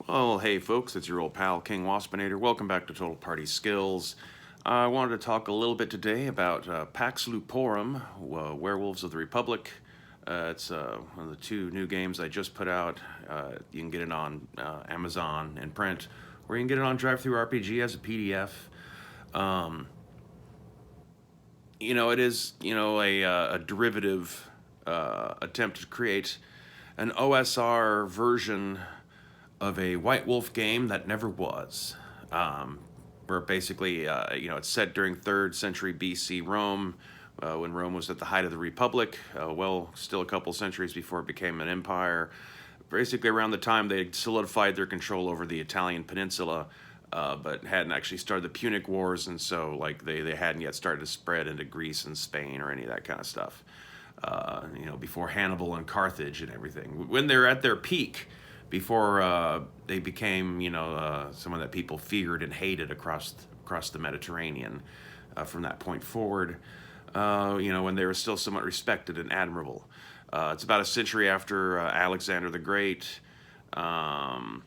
Well, hey folks, it's your old pal King Waspinator. Welcome back to Total Party Skills. I wanted to talk a little bit today about PAX LUPORUM, Werewolves of the Republic. It's one of the two new games I just put out. You can get it on Amazon in print, or you can get it on DriveThruRPG as a PDF. It is, a derivative attempt to create an OSR version of a White Wolf game that never was. Where basically, it's set during 3rd century BC Rome, when Rome was at the height of the Republic, still a couple centuries before it became an empire. Basically, around the time they solidified their control over the Italian peninsula, but hadn't actually started the Punic Wars, and so they hadn't yet started to spread into Greece and Spain or any of that kind of stuff. Before Hannibal and Carthage and everything. When they're at their peak, before they became, someone that people feared and hated across the Mediterranean from that point forward, when they were still somewhat respected and admirable. It's about a century after Alexander the Great. And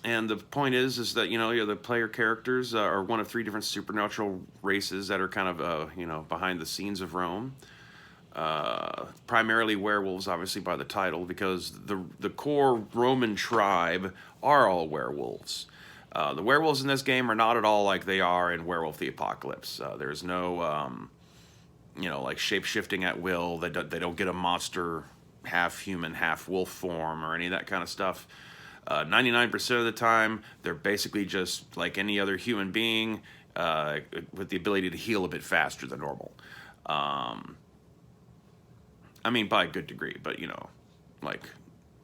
the point is that, the player characters are one of 3 different supernatural races that are kind of, behind the scenes of Rome. Primarily werewolves, obviously by the title, because the core Roman tribe are all werewolves. The werewolves in this game are not at all like they are in Werewolf the Apocalypse. There's no, shape-shifting at will. They don't get a monster half human, half wolf form or any of that kind of stuff. 99% of the time, they're basically just like any other human being, with the ability to heal a bit faster than normal. By a good degree, but,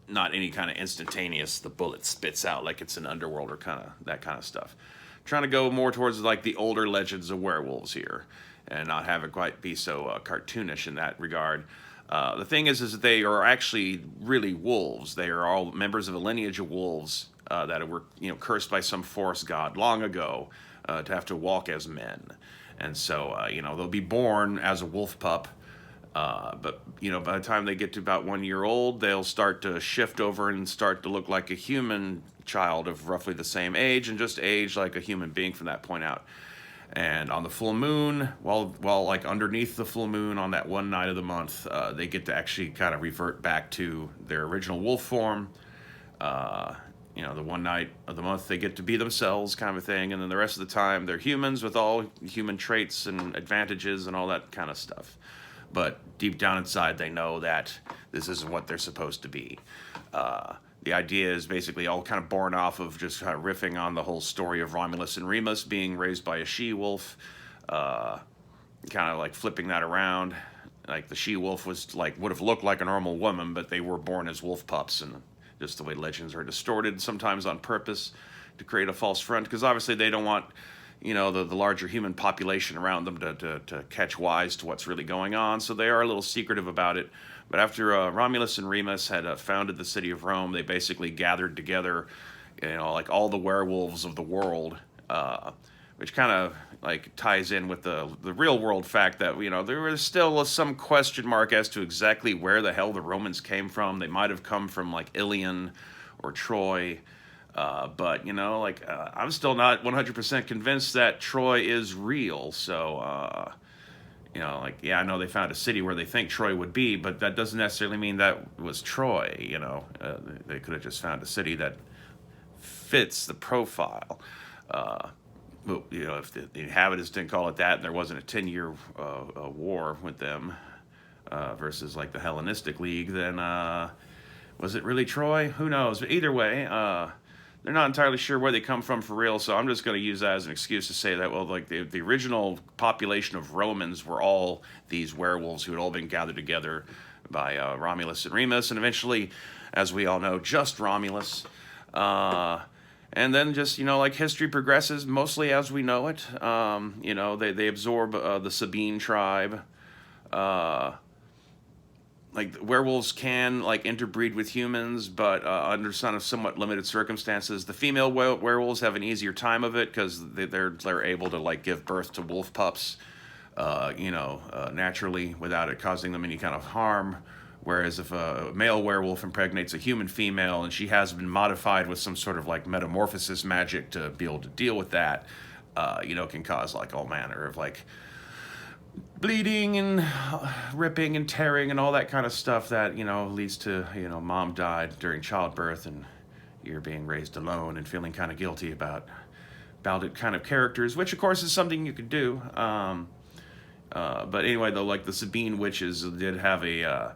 not any kind of instantaneous, the bullet spits out like it's an underworld or that kind of stuff. Trying to go more towards, the older legends of werewolves here, and not have it quite be so cartoonish in that regard. The thing is that they are actually really wolves. They are all members of a lineage of wolves that were, cursed by some forest god long ago to have to walk as men. And so, they'll be born as a wolf pup. But by the time they get to about 1 year old, they'll start to shift over and start to look like a human child of roughly the same age, and just age like a human being from that point out. And on the full moon, while underneath the full moon on that one night of the month, they get to actually kind of revert back to their original wolf form. The one night of the month they get to be themselves, kind of a thing, and then the rest of the time they're humans with all human traits and advantages and all that kind of stuff. But deep down inside, they know that this isn't what they're supposed to be. The idea is basically all kind of born off of just kind of riffing on the whole story of Romulus and Remus being raised by a she-wolf, kind of flipping that around. The she-wolf would have looked like a normal woman, but they were born as wolf pups, and just the way legends are distorted, sometimes on purpose, to create a false front, because obviously they don't want the larger human population around them to catch wise to what's really going on, so they are a little secretive about it. But after Romulus and Remus had founded the city of Rome, they basically gathered together, all the werewolves of the world, which kind of ties in with the real world fact that, there was still some question mark as to exactly where the hell the Romans came from. They might have come from Ilion or Troy. But, I'm still not 100% convinced that Troy is real. So, I know they found a city where they think Troy would be, but that doesn't necessarily mean that was Troy, They could have just found a city that fits the profile. If the inhabitants didn't call it that, and there wasn't a 10-year war with them versus, the Hellenistic League, then was it really Troy? Who knows? But either way, they're not entirely sure where they come from for real, so I'm just going to use that as an excuse to say that, the original population of Romans were all these werewolves who had all been gathered together by Romulus and Remus, and eventually, as we all know, just Romulus. And then just, history progresses mostly as we know it. They absorb the Sabine tribe. Werewolves can interbreed with humans, but under somewhat limited circumstances. The female werewolves have an easier time of it because they're able to give birth to wolf pups, naturally without it causing them any kind of harm. Whereas if a male werewolf impregnates a human female and she has been modified with some sort of like metamorphosis magic to be able to deal with that, can cause like all manner of like bleeding and ripping and tearing and all that kind of stuff that, leads to, mom died during childbirth and you're being raised alone and feeling kind of guilty about it kind of characters, which of course is something you could do. But anyway, though, like the Sabine witches did have a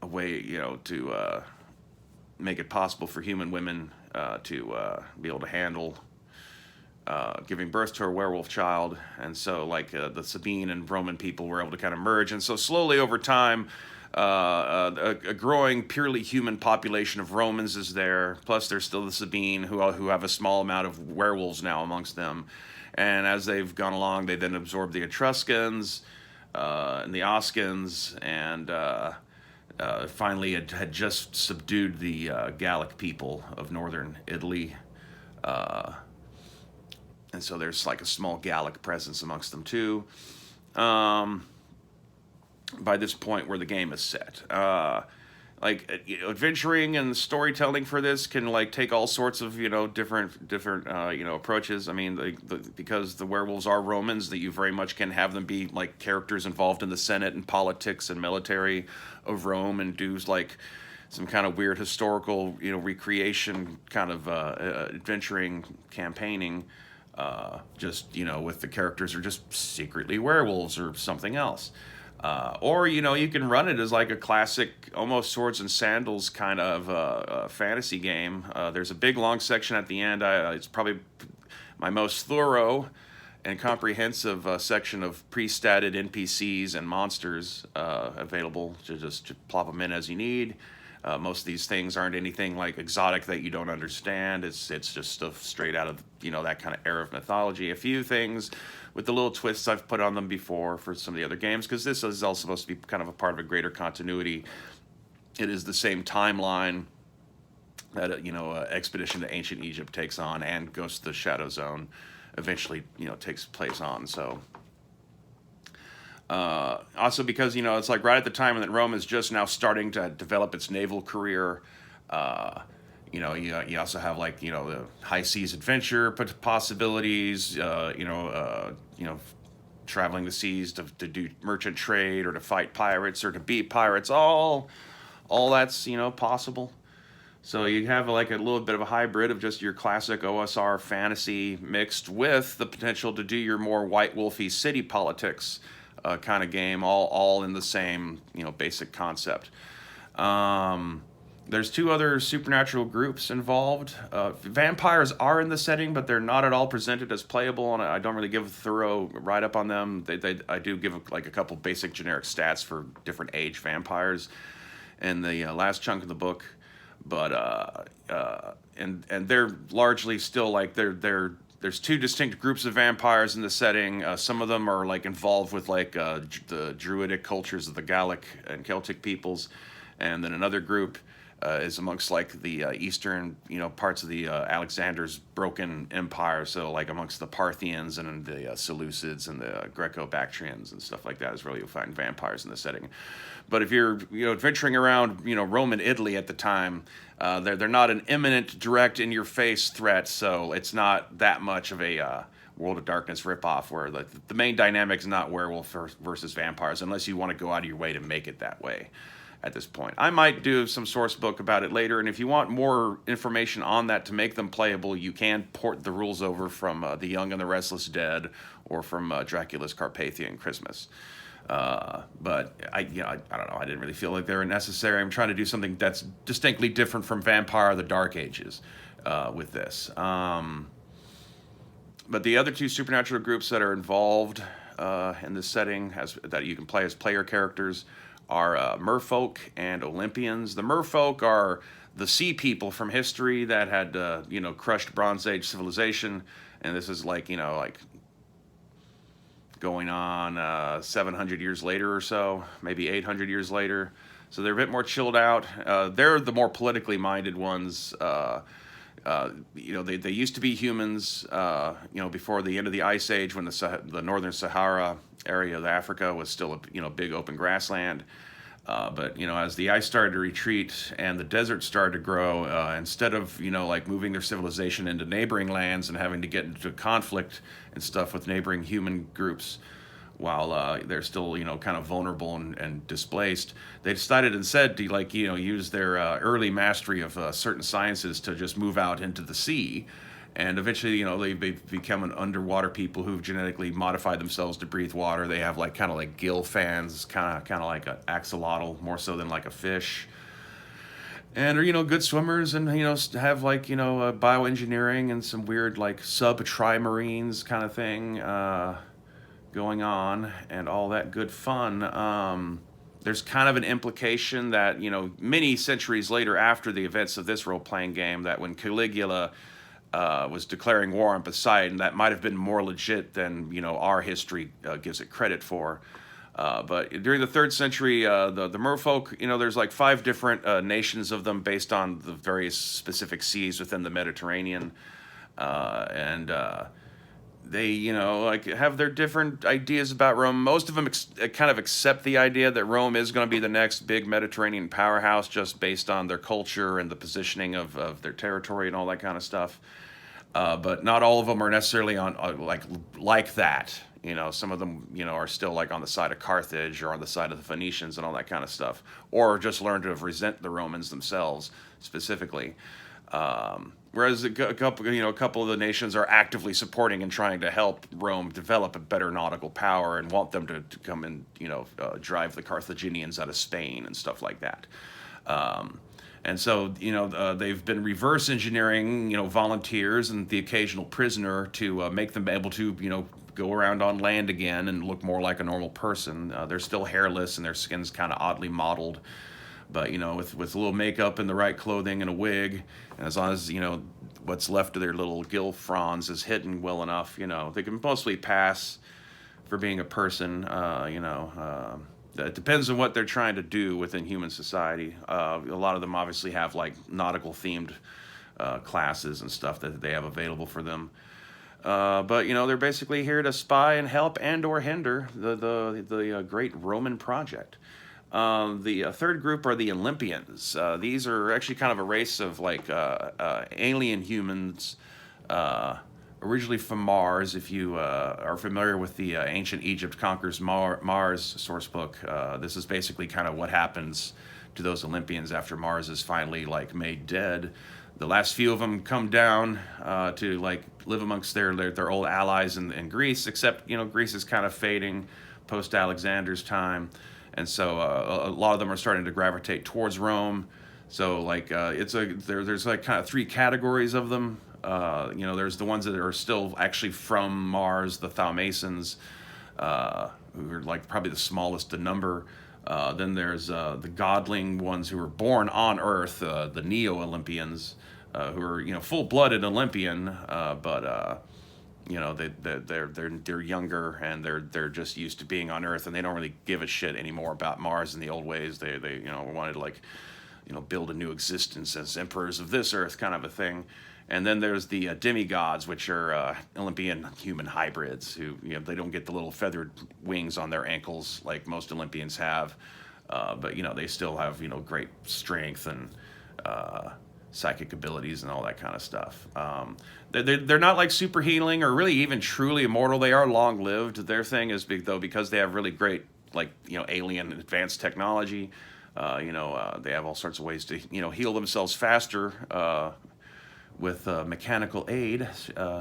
way, to make it possible for human women to be able to handle giving birth to a werewolf child. And so like the Sabine and Roman people were able to kind of merge. And so slowly over time, a growing purely human population of Romans is there. Plus there's still the Sabine who have a small amount of werewolves now amongst them. And as they've gone along, they then absorbed the Etruscans and the Oscans, and finally had just subdued the Gallic people of northern Italy. And so there's like a small Gallic presence amongst them too. By this point where the game is set. Adventuring and storytelling for this can like take all sorts of different approaches. I mean, because the werewolves are Romans, that you very much can have them be like characters involved in the Senate and politics and military of Rome, and do like some kind of weird historical recreation kind of adventuring campaigning. With the characters are just secretly werewolves or something else. Or you can run it as like a classic, almost swords and sandals kind of fantasy game. There's a big long section at the end. It's probably my most thorough and comprehensive section of pre-statted NPCs and monsters available to just plop them in as you need. Most of these things aren't anything like exotic that you don't understand. It's just stuff straight out of that kind of era of mythology. A few things with the little twists I've put on them before for some of the other games, because this is all supposed to be kind of a part of a greater continuity. It is the same timeline that Expedition to Ancient Egypt takes on, and Ghost of the Shadow Zone eventually takes place on. So also because it's like right at the time that Rome is just now starting to develop its naval career. You also have like the high seas adventure possibilities. Traveling the seas to do merchant trade or to fight pirates or to beat pirates. All that's possible. So you have like a little bit of a hybrid of just your classic OSR fantasy mixed with the potential to do your more white wolfy city politics kind of game, all in the same basic concept. There's two other supernatural groups involved. Vampires are in the setting, but they're not at all presented as playable, and I don't really give a thorough write-up on them. I do give like a couple basic generic stats for different age vampires in the last chunk of the book, but and they're largely still like there's two distinct groups of vampires in the setting. Some of them are like involved with like the druidic cultures of the Gallic and Celtic peoples, and then another group is amongst like the eastern parts of the Alexander's broken empire. So like amongst the Parthians and the Seleucids and the Greco-Bactrians and stuff like that is where you'll find vampires in the setting. But if you're adventuring around Roman Italy at the time, they're not an imminent, direct, in-your-face threat. So it's not that much of a World of Darkness ripoff where the main dynamic is not werewolf versus vampires, unless you want to go out of your way to make it that way. At this point, I might do some source book about it later, and if you want more information on that to make them playable, you can port the rules over from The Young and the Restless Dead or from Dracula's Carpathian Christmas. But I don't know. I didn't really feel like they were necessary. I'm trying to do something that's distinctly different from Vampire of the Dark Ages with this. But the other two supernatural groups that are involved in this setting that you can play as player characters are merfolk and Olympians. The merfolk are the sea people from history that had crushed Bronze Age civilization, and this is like going on 700 years later or so, maybe 800 years later. So they're a bit more chilled out. They're the more politically minded ones. you know, they used to be humans, you know, before the end of the Ice Age, when the northern Sahara area of Africa was still a, you know, big open grassland. But, you know, as the ice started to retreat and the desert started to grow, instead of, you know, like moving their civilization into neighboring lands and having to get into conflict and stuff with neighboring human groups, while they're still, you know, kind of vulnerable and displaced, they decided instead to, like, you know, use their early mastery of certain sciences to just move out into the sea. And eventually, you know, they've become an underwater people who've genetically modified themselves to breathe water. They have like kind of like gill fans, kind of like an axolotl, more so than like a fish. And are, you know, good swimmers, and, you know, have like, you know, bioengineering and some weird like sub-trimarines kind of thing going on, and all that good fun. There's kind of an implication that, you know, many centuries later, after the events of this role-playing game, that when Caligula was declaring war on Poseidon, that might have been more legit than, you know, our history gives it credit for. But during the 3rd century, the merfolk, you know, there's like 5 different nations of them based on the various specific seas within the Mediterranean. And they, you know, like have their different ideas about Rome. Most of them kind of accept the idea that Rome is going to be the next big Mediterranean powerhouse, just based on their culture and the positioning of their territory and all that kind of stuff. But not all of them are necessarily on like that. You know, some of them, you know, are still like on the side of Carthage or on the side of the Phoenicians and all that kind of stuff, or just learn to resent the Romans themselves specifically. Whereas a couple of the nations are actively supporting and trying to help Rome develop a better nautical power and want them to come and, you know, drive the Carthaginians out of Spain and stuff like that. And so, you know, they've been reverse engineering, you know, volunteers and the occasional prisoner to make them able to, you know, go around on land again and look more like a normal person. They're still hairless and their skin's kind of oddly modeled. But, you know, with a little makeup and the right clothing and a wig, and as long as, you know, what's left of their little gill fronds is hidden well enough, you know, they can mostly pass for being a person. You know, it depends on what they're trying to do within human society. A lot of them obviously have like nautical themed classes and stuff that they have available for them. But, you know, they're basically here to spy and help and or hinder the great Roman project. The third group are the Olympians. These are actually kind of a race of like alien humans, originally from Mars. If you are familiar with the Ancient Egypt Conquers Mars source book, this is basically kind of what happens to those Olympians after Mars is finally like made dead. The last few of them come down to like live amongst their old allies in Greece, except, you know, Greece is kind of fading post Alexander's time. And so a lot of them are starting to gravitate towards Rome. So like there's like kind of 3 categories of them. You know, there's the ones that are still actually from Mars, the Thaumasons, who are like probably the smallest in number. Then there's the godling ones who were born on Earth, the Neo-Olympians, who are, you know, full-blooded Olympian, but you know, they're younger and they're just used to being on Earth, and they don't really give a shit anymore about Mars in the old ways. They you know, wanted to like, you know, build a new existence as emperors of this Earth kind of a thing. And then there's the demigods, which are Olympian human hybrids who, you know, they don't get the little feathered wings on their ankles like most Olympians have, but, you know, they still have, you know, great strength and psychic abilities and all that kind of stuff. They're not like super healing or really even truly immortal. They are long lived. Their thing is big though, because they have really great, like, you know, alien advanced technology. You know, they have all sorts of ways to, you know, heal themselves faster with mechanical aid,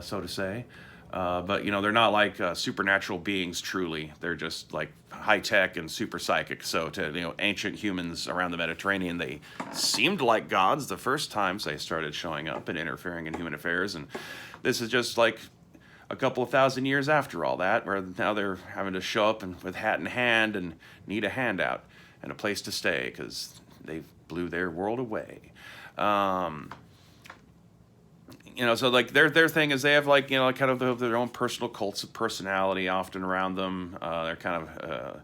so to say. But, you know, they're not like supernatural beings truly. They're just like high tech and super psychic. So to, you know, ancient humans around the Mediterranean, they seemed like gods the first times they started showing up and interfering in human affairs. And this is just like a couple of thousand years after all that, where now they're having to show up and with hat in hand and need a handout and a place to stay because they blew their world away. You know, so like their thing is they have like, you know, kind of their own personal cults of personality often around them. They're kind of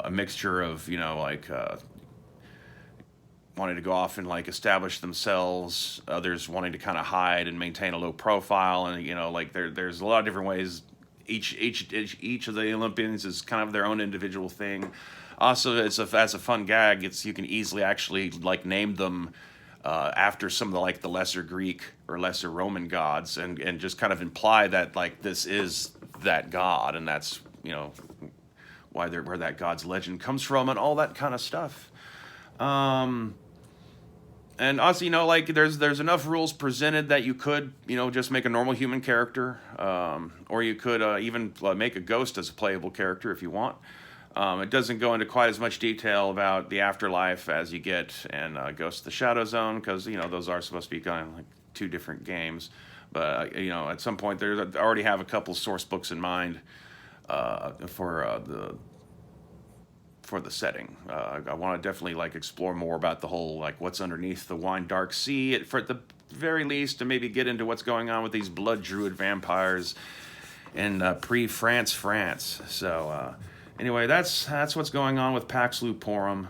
a mixture of, you know, like wanting to go off and like establish themselves, others wanting to kind of hide and maintain a low profile, and you know, like there's a lot of different ways. Each of the Olympians is kind of their own individual thing. Also, as a fun gag, you can easily actually like name them after some of the lesser Greek or lesser Roman gods, and just kind of imply that like this is that god, and that's, you know, where that god's legend comes from, and all that kind of stuff. And also, you know, like there's enough rules presented that you could, you know, just make a normal human character, or you could even make a ghost as a playable character if you want. It doesn't go into quite as much detail about the afterlife as you get in Ghost of the Shadow Zone, because, you know, those are supposed to be kind of like two different games. But, you know, at some point, I already have a couple source books in mind for the setting. I want to definitely like explore more about the whole like what's underneath the wine dark sea, for at the very least, to maybe get into what's going on with these blood druid vampires in pre-France. So anyway, that's what's going on with PAX LUPORUM.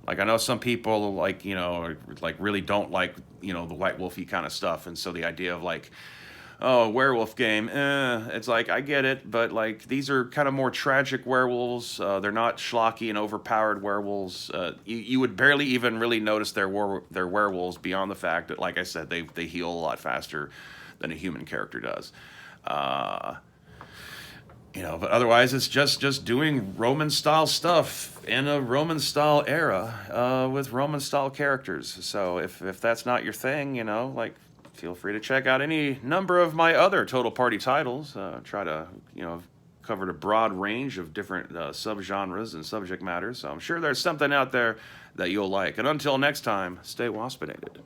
Like I know some people like, you know, like really don't like, you know, the White Wolfy kind of stuff, and so the idea of like, oh, werewolf game, it's like, I get it, but like these are kind of more tragic werewolves. They're not schlocky and overpowered werewolves. You would barely even really notice they're werewolves, beyond the fact that, like I said, they heal a lot faster than a human character does. You know, but otherwise it's just doing Roman style stuff in a Roman style era with Roman style characters. So if that's not your thing, you know, like, feel free to check out any number of my other Total Party titles. Try to, you know, covered a broad range of different subgenres and subject matters. So I'm sure there's something out there that you'll like. And until next time, stay waspinated.